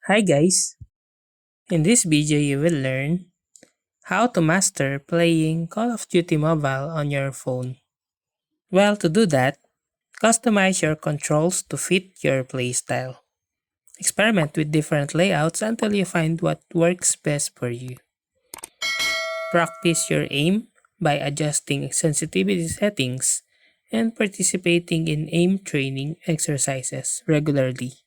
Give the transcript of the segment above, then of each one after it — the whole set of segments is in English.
Hi guys! In this video you will learn how to master playing Call of Duty Mobile on your phone. Well, to do that, customize your controls to fit your playstyle. Experiment with different layouts until you find what works best for you. Practice your aim by adjusting sensitivity settings and participating in aim training exercises regularly.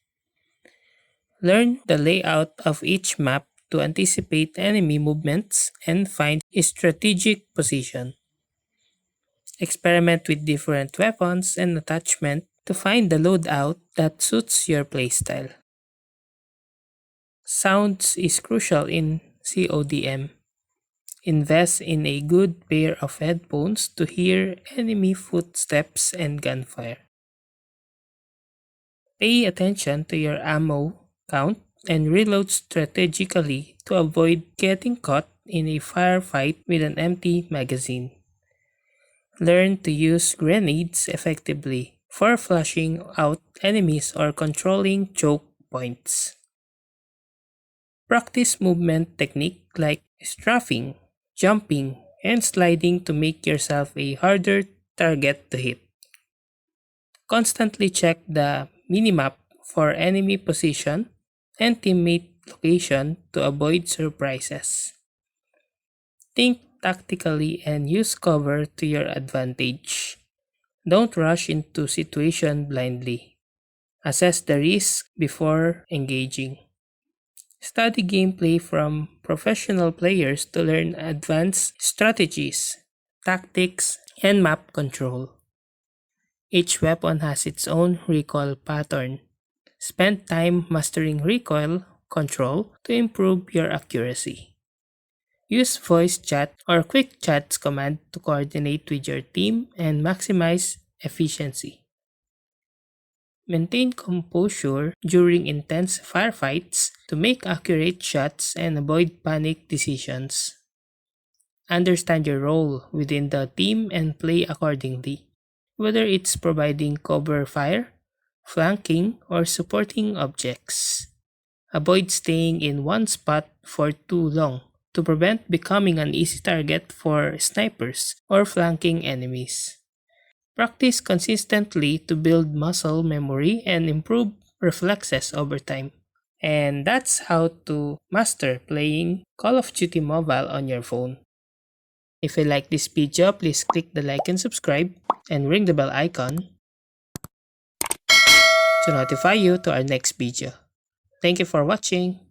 Learn the layout of each map to anticipate enemy movements and find a strategic position. Experiment with different weapons and attachment to find the loadout that suits your playstyle. Sounds is crucial in CODM. Invest in a good pair of headphones to hear enemy footsteps and gunfire. Pay attention to your ammo count and reload strategically to avoid getting caught in a firefight with an empty magazine. Learn to use grenades effectively for flushing out enemies or controlling choke points. Practice movement technique like strafing, jumping, and sliding to make yourself a harder target to hit. Constantly check the minimap for enemy position and teammate location to avoid surprises. Think tactically and use cover to your advantage. Don't rush into situation blindly. Assess the risk before engaging. Study gameplay from professional players to learn advanced strategies, tactics, and map control. Each weapon has its own recoil pattern. Spend time mastering recoil control to improve your accuracy. Use voice chat or quick chats command to coordinate with your team and maximize efficiency. Maintain composure during intense firefights to make accurate shots and avoid panic decisions. Understand your role within the team and play accordingly, whether it's providing cover fire, flanking, or supporting objects. Avoid staying in one spot for too long to prevent becoming an easy target for snipers or flanking enemies. Practice consistently to build muscle memory and improve reflexes over time. And that's how to master playing Call of Duty Mobile on your phone. If you like this video, please click the like and subscribe and ring the bell icon to notify you to our next video. Thank you for watching.